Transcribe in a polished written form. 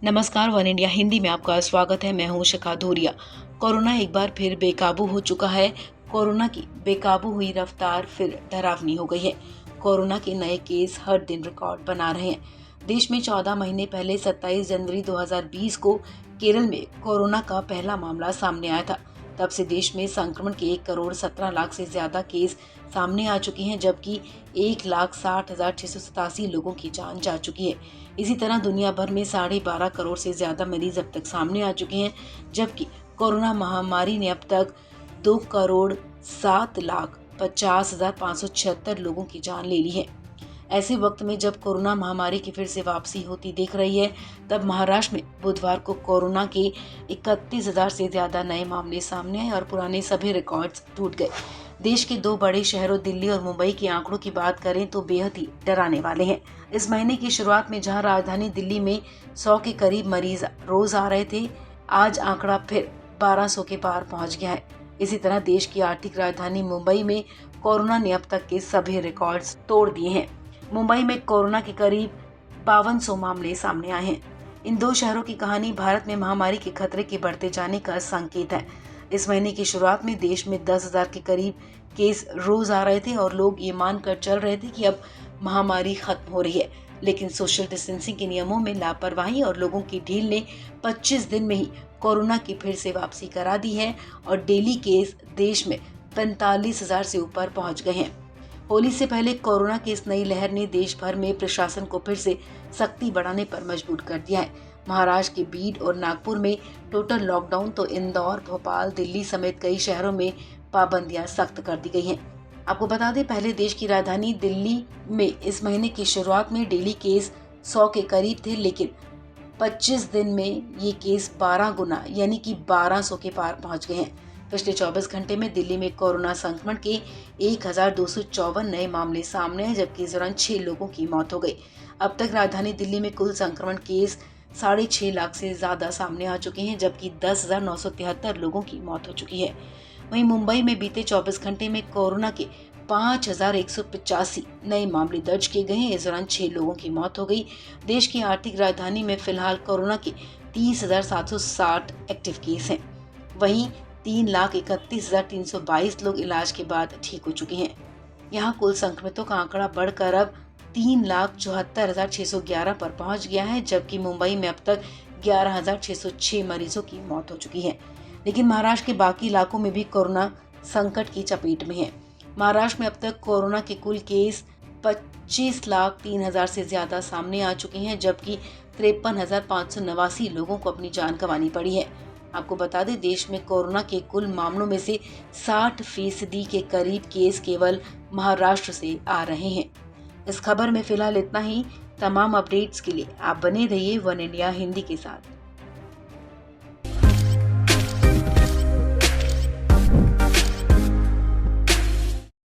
नमस्कार, one India Hindi में आपका स्वागत है। मैं हूं शिखा धूरिया। कोरोना एक बार फिर बेकाबू हो चुका है। कोरोना की बेकाबू हुई रफ्तार फिर डरावनी हो गई है। कोरोना के नए केस हर दिन रिकॉर्ड बना रहे हैं। देश में 14 महीने पहले 27 जनवरी 2020 को केरल में कोरोना का पहला मामला सामने आया था। तब से देश में संक्रमण के 1,17,00,000 से ज्यादा केस सामने आ चुके हैं, जबकि 1,60,687 लोगों की जान जा चुकी है। इसी तरह दुनिया भर में 12.5 करोड़ से ज्यादा मरीज अब तक सामने आ चुके हैं, जबकि कोरोना महामारी ने अब तक 2,07,50,576 लोगों की जान ले ली है। ऐसे वक्त में जब कोरोना महामारी की फिर से वापसी होती दिख रही है, तब महाराष्ट्र में बुधवार को कोरोना के 31,000 से ज्यादा नए मामले सामने आए और पुराने सभी रिकॉर्ड्स टूट गए। देश के दो बड़े शहरों दिल्ली और मुंबई के आंकड़ों की बात करें तो बेहद ही डराने वाले हैं। इस महीने की शुरुआत में जहां राजधानी दिल्ली में 100 के करीब मरीज रोज आ रहे थे, आज आंकड़ा फिर 1200 के पार पहुंच गया है। इसी तरह देश की आर्थिक राजधानी मुंबई में कोरोना ने अब तक के सभी रिकॉर्ड्स तोड़ दिए हैं। मुंबई में कोरोना के करीब 5200 मामले सामने आए हैं। इन दो शहरों की कहानी भारत में महामारी के खतरे के बढ़ते जाने का संकेत है। इस महीने की शुरुआत में देश में 10,000 के करीब केस रोज आ रहे थे और लोग ये मानकर चल रहे थे कि अब महामारी खत्म हो रही है। लेकिन सोशल डिस्टेंसिंग के नियमों में लापरवाही और लोगों की ढील ने 25 दिन में ही कोरोना की फिर से वापसी करा दी है और डेली केस देश में 45,000 से ऊपर पहुंच गए हैं। होली से पहले कोरोना की इस नई लहर ने देश भर में प्रशासन को फिर से सख्ती बढ़ाने पर मजबूर कर दिया है। महाराष्ट्र के बीड और नागपुर में टोटल लॉकडाउन तो इंदौर, भोपाल, दिल्ली समेत कई शहरों में पाबंदियां सख्त कर दी गई हैं। आपको बता दें, पहले देश की राजधानी दिल्ली में इस महीने की शुरुआत में डेली केस 100 के करीब थे, लेकिन 25 दिन में ये केस 12 गुना यानी कि 1200 के पार पहुंच गए हैं। पिछले 24 घंटे में दिल्ली में कोरोना संक्रमण के 1,254 नए मामले सामने आए, जबकि इस दौरान 6 लोगों की मौत हो गई। अब तक राजधानी दिल्ली में कुल संक्रमण केस 6.5 लाख से ज्यादा सामने आ चुके हैं, जबकि 10,973 लोगों की मौत हो चुकी है। वहीं मुंबई में बीते 24 घंटे में कोरोना के 5,185 नए मामले दर्ज किए गए हैं। इस दौरान 6 लोगों की मौत हो गई। देश की आर्थिक राजधानी में फिलहाल कोरोना के 30,760 एक्टिव केस हैं। वहीं 3,31,322 लोग इलाज के बाद ठीक हो चुके हैं। यहाँ कुल संक्रमितों का आंकड़ा बढ़कर अब 3,74,611 पर पहुंच गया है, जबकि मुंबई में अब तक 11,606 मरीजों की मौत हो चुकी है। लेकिन महाराष्ट्र के बाकी इलाकों में भी कोरोना संकट की चपेट में है। महाराष्ट्र में अब तक कोरोना के कुल केस 25,03,000 से ज्यादा सामने आ चुके हैं, जबकि 53,589 लोगों को अपनी जान गंवानी पड़ी है। आपको बता दें, देश में कोरोना के कुल मामलों में से 60% के करीब केस केवल महाराष्ट्र से आ रहे हैं। इस खबर में फिलहाल इतना ही। तमाम अपडेट्स के लिए आप बने रहिए वन इंडिया हिंदी के साथ।